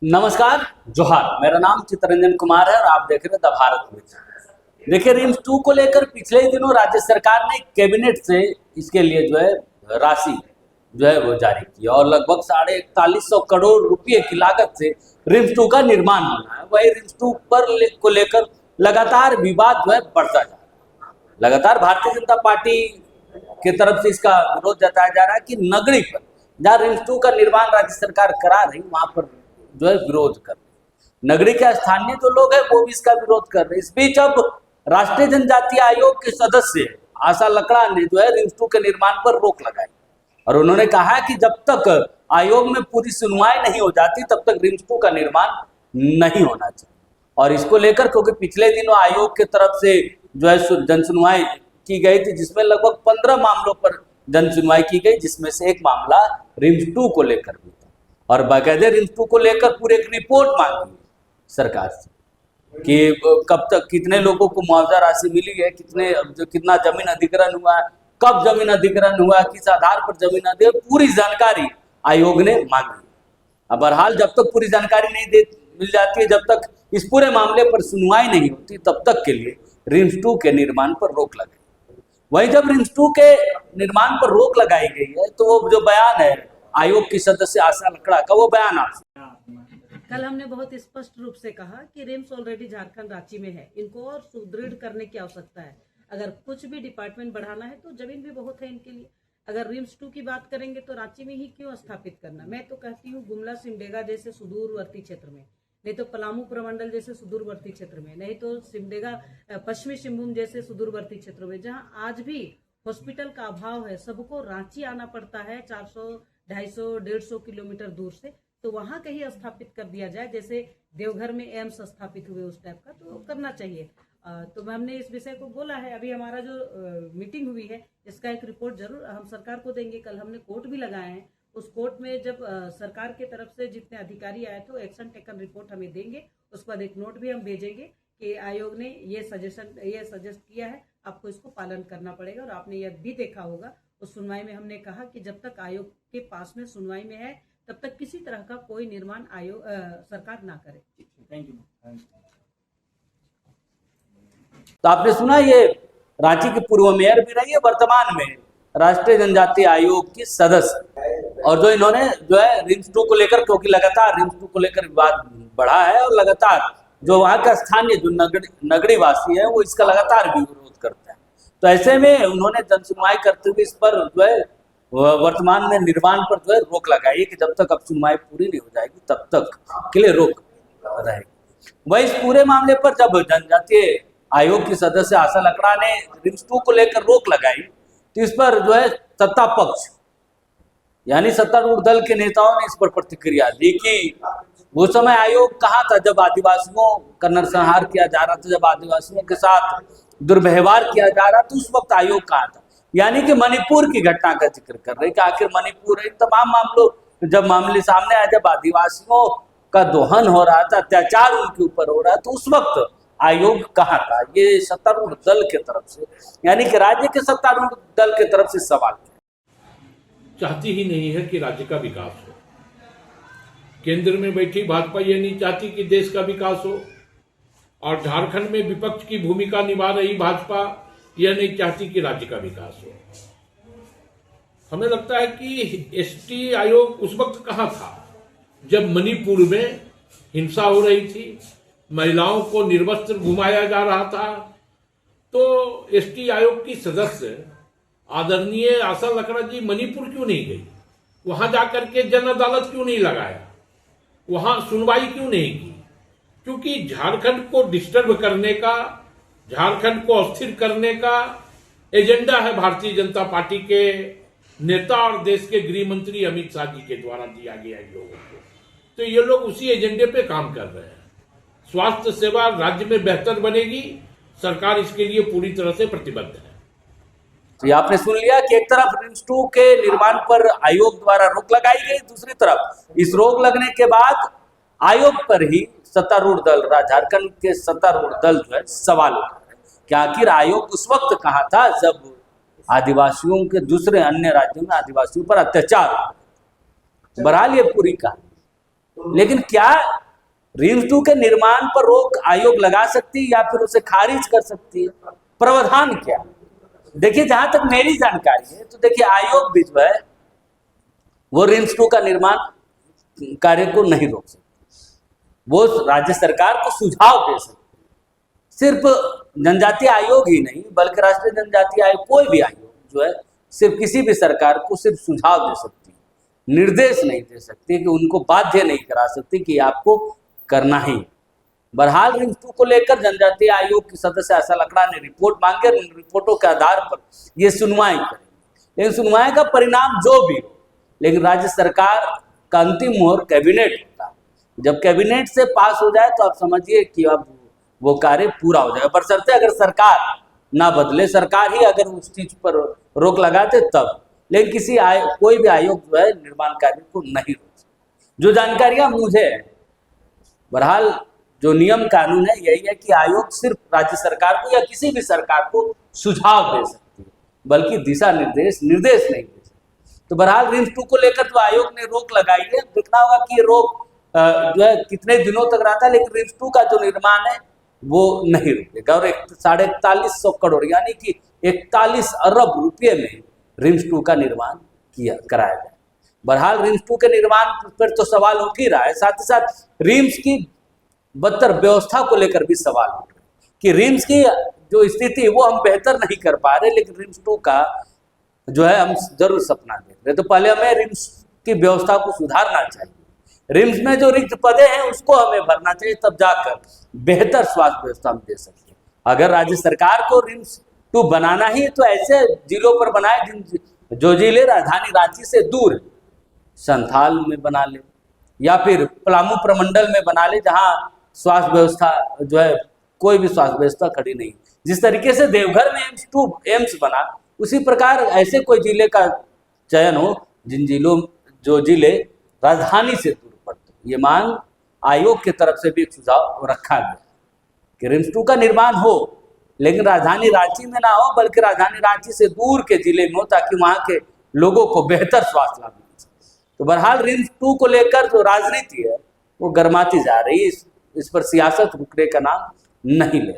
नमस्कार, जोहार। मेरा नाम चित्तरंजन कुमार है और आप देख रहे हैं द भारत न्यूज। देखिए, रिम्स 2 को लेकर पिछले ही दिनों राज्य सरकार ने कैबिनेट से इसके लिए जो है राशि जो है वो जारी की और लगभग 4150 करोड़ रुपए की लागत से रिम्स 2 का निर्माण होना है। वही रिम्स 2 को लेकर लगातार विवाद जो है बढ़ता जा रहा है। लगातार भारतीय जनता पार्टी की तरफ से इसका विरोध जताया जा रहा है कि नगरी पर जहाँ रिम्स 2 का निर्माण राज्य सरकार करा रही वहां पर जो है विरोध कर रहे। नगरी के स्थानीय जो लोग हैं वो भी इसका विरोध कर रहे हैं। इस बीच अब राष्ट्रीय जनजातीय आयोग के सदस्य आशा लकड़ा ने जो है रिम्स 2 के निर्माण पर रोक लगाई और उन्होंने कहा कि जब तक आयोग में पूरी सुनवाई नहीं हो जाती तब तक रिम्स 2 का निर्माण नहीं होना चाहिए। और इसको लेकर क्योंकि पिछले दिनों आयोग की तरफ से जो है जन सुनवाई की गई थी जिसमें लगभग 15 मामलों पर जन सुनवाई की गई, जिसमें से एक मामला रिम्स 2 को लेकर भी था और बाकायदे रिम्स 2 को लेकर पूरे एक रिपोर्ट मांगी सरकार से कि कब तक कितने लोगों को मुआवजा राशि मिली है, कितना जमीन अधिग्रहण हुआ, कब जमीन अधिग्रहण हुआ, किस आधार पर जमीन अधिग्रहण, पूरी जानकारी आयोग ने मांगी। अब बहरहाल जब तक पूरी जानकारी नहीं मिल जाती है, जब तक इस पूरे मामले पर सुनवाई नहीं होती, तब तक के लिए रिम्स 2 के निर्माण पर रोक लगाई। वहीं जब रिम्स 2 के निर्माण पर रोक लगाई गई है तो वो जो बयान है आयोग की सदस्य आशा लकड़ा का, वो बयान कल हमने बहुत स्पष्ट रूप से कहा कि रिम्स ऑलरेडी झारखंड रांची में है, इनको और सुदृढ़ करने की आवश्यकता है। अगर कुछ भी डिपार्टमेंट बढ़ाना है तो जमीन भी बहुत है इनके लिए। अगर रिम्स 2 की बात करेंगे तो रांची में ही क्यों स्थापित करना। मैं तो कहती हूँ गुमला सिमडेगा जैसे सुदूरवर्ती क्षेत्र में, नहीं तो पलामू प्रमंडल जैसे सुदूरवर्ती क्षेत्र में, नहीं तो सिमडेगा पश्चिमी सिंहभूम जैसे सुदूरवर्ती क्षेत्रों में जहाँ आज भी हॉस्पिटल का अभाव है, सबको रांची आना पड़ता है 400, 250, 150 किलोमीटर दूर से, तो वहां कहीं स्थापित कर दिया जाए। जैसे देवघर में एम्स स्थापित हुए उस टाइप का तो करना चाहिए। तो हमने इस विषय को बोला है। अभी हमारा जो मीटिंग हुई है इसका एक रिपोर्ट जरूर हम सरकार को देंगे। कल हमने कोर्ट भी लगाए हैं, उस कोर्ट में जब सरकार की तरफ से जितने अधिकारी आए तो एक्शन टेकन रिपोर्ट हमें देंगे। उसके बाद एक नोट भी हम भेजेंगे कि आयोग ने ये सजेस्ट किया है, आपको इसको पालन करना पड़ेगा। और आपने यह भी देखा होगा उस सुनवाई में हमने कहा कि जब तक आयोग के पास में सुनवाई में है तब तक किसी तरह का कोई निर्माण आयोग सरकार ना करे। Thank you. तो आपने सुना, ये रांची के पूर्व मेयर भी रही है, वर्तमान में राष्ट्रीय जनजातीय आयोग की सदस्य, और जो इन्होंने जो है रिम्स 2 को लेकर, क्योंकि लगातार रिम्स 2 को लेकर विवाद बढ़ा है और लगातार जो वहाँ का स्थानीय जो नगरी वासी है वो इसका लगातार भी विरोध करते हैं। तो ऐसे में उन्होंने जन सुनवाई करते हुए इस पर जो है वर्तमान में निर्माण पर जो है रोक लगाई है कि जब तक अब सुनवाई पूरी नहीं हो जाएगी तब तक के लिए रोक रहेगी। वही इस पूरे मामले पर जब जनजातीय आयोग की सदस्य आशा लकड़ा ने रिम्स 2 को लेकर रोक लगाई तो इस पर जो है सत्ता पक्ष यानी सत्तारूढ़ दल के नेताओं ने इस पर प्रतिक्रिया दी कि वो समय आयोग कहाँ था जब आदिवासियों का नरसंहार किया जा रहा था, जब आदिवासियों के साथ दुर्व्यवहार किया जा रहा था, उस वक्त आयोग कहाँ था। यानी कि मणिपुर की घटना का जिक्र कर रहे कि आखिर मणिपुर इन तमाम मामलों जब मामले सामने आए, जब आदिवासियों का दोहन हो रहा था, अत्याचार उनके ऊपर हो रहा था, तो उस वक्त आयोग कहाँ था। ये सत्तारूढ़ दल की तरफ से यानी कि राज्य के सत्तारूढ़ दल की तरफ से सवाल चाहती ही नहीं है कि राज्य का विकास हो। केंद्र में बैठी भाजपा ये नहीं चाहती कि देश का विकास हो, और झारखंड में विपक्ष की भूमिका निभा रही भाजपा यह नहीं चाहती कि राज्य का विकास हो। हमें लगता है कि एसटी आयोग उस वक्त कहां था जब मणिपुर में हिंसा हो रही थी, महिलाओं को निर्वस्त्र घुमाया जा रहा था। तो एसटी आयोग की सदस्य आदरणीय आशा लकड़ा जी मणिपुर क्यों नहीं गई, वहां जाकर के जन अदालत क्यों नहीं लगाया, वहां सुनवाई क्यों नहीं की। क्योंकि झारखंड को डिस्टर्ब करने का, झारखंड को अस्थिर करने का एजेंडा है भारतीय जनता पार्टी के नेता और देश के गृह मंत्री अमित शाह जी के द्वारा दिया गया इन लोगों को। तो ये लोग उसी एजेंडे पे काम कर रहे हैं। स्वास्थ्य सेवा राज्य में बेहतर बनेगी, सरकार इसके लिए पूरी तरह से प्रतिबद्ध है। तो आपने सुन लिया कि एक तरफ रिम्स 2 के निर्माण पर आयोग द्वारा रोक लगाई गई, दूसरी तरफ इस रोक लगने के बाद आयोग पर ही सत्तारूढ़ दल, झारखंड के सत्तारूढ़ दल जो है सवाल उठा रहे कि आखिर आयोग उस वक्त कहाँ था जब आदिवासियों के दूसरे अन्य राज्यों में आदिवासियों पर अत्याचार। बहरहाल ये पूरी कहानी लेकिन क्या रिम्स 2 के निर्माण पर रोक आयोग लगा सकती है या फिर उसे खारिज कर सकती है? प्रावधान क्या? देखिए, जहां तक मेरी जानकारी है तो देखिए, आयोग भी जो है वो रिम्स 2 का निर्माण कार्य को नहीं रोक सकती, वो राज्य सरकार को सुझाव दे सकती। सिर्फ जनजातीय आयोग ही नहीं बल्कि राष्ट्रीय जनजातीय आयोग, कोई भी आयोग जो है सिर्फ किसी भी सरकार को सिर्फ सुझाव दे सकती है, निर्देश नहीं दे सकती, कि उनको बाध्य नहीं करा सकती कि आपको करना ही। बहरहाल रिम्स 2 को लेकर जनजातीय आयोग के सदस्य आशा लकड़ा ने रिपोर्ट मांगे, उन रिपोर्टों के आधार पर ये सुनवाई करेंगे। लेकिन सुनवाई का परिणाम जो भी हो, लेकिन राज्य सरकार का अंतिम मोहर कैबिनेट होता है। जब कैबिनेट से पास हो जाए तो आप समझिए कि अब वो कार्य पूरा हो जाएगा, बशर्ते अगर सरकार ना बदले, सरकार ही अगर उस चीज पर रोक लगाते तब। लेकिन कोई भी आयोग जो है निर्माण कार्य को नहीं रोक सकता। जो जानकारियां मुझे है, बहरहाल जो नियम कानून है यही है कि आयोग सिर्फ राज्य सरकार को या किसी भी सरकार को सुझाव दे सकती है, बल्कि दिशा निर्देश नहीं दे सकती। तो बहरहाल रिम्स 2 को लेकर तो आयोग ने रोक लगाई है। देखना होगा कि ये रोक जो है कितने दिनों तक रहता है, लेकिन रिम्स 2 का जो निर्माण है वो नहीं रुकेगा। और 4150 करोड़ यानी कि 41 अरब रुपये में रिम्स 2 का निर्माण कराया गया। बहरहाल रिम्स 2 के निर्माण पर तो सवाल उठ ही रहा है, साथ ही साथ रिम्स की बदतर व्यवस्था को लेकर भी सवाल उठ रहे हैं कि रिम्स की जो स्थिति है वो हम बेहतर नहीं कर पा रहे, लेकिन रिम्स 2 का जो है हम जरूर सपना देख रहे। तो पहले हमें रिम्स की व्यवस्था को सुधारना चाहिए, रिम्स में जो रिक्त पदे हैं उसको हमें भरना चाहिए, तब जाकर बेहतर स्वास्थ्य व्यवस्था हम दे सकते हैं। अगर राज्य सरकार को रिम्स 2 बनाना ही तो ऐसे जिलों पर बनाए जो जिले राजधानी रांची से दूर है, संथाल में बना ले या फिर पलामू प्रमंडल में बना ले, जहां स्वास्थ्य व्यवस्था जो है कोई भी स्वास्थ्य व्यवस्था खड़ी नहीं। जिस तरीके से देवघर में एम्स बना, उसी प्रकार ऐसे कोई जिले का चयन हो जो जिले राजधानी से दूर पड़ते। ये मांग आयोग की तरफ से भी एक सुझाव रखा गया कि रिम्स 2 का निर्माण हो, लेकिन राजधानी रांची में ना हो बल्कि राजधानी रांची से दूर के जिले में हो, ताकि वहां के लोगों को बेहतर स्वास्थ्य लाभ मिल सके। तो बहरहाल रिम्स 2 को लेकर जो राजनीति है वो गर्माती जा रही है, इस पर सियासत रुकने का नाम नहीं ले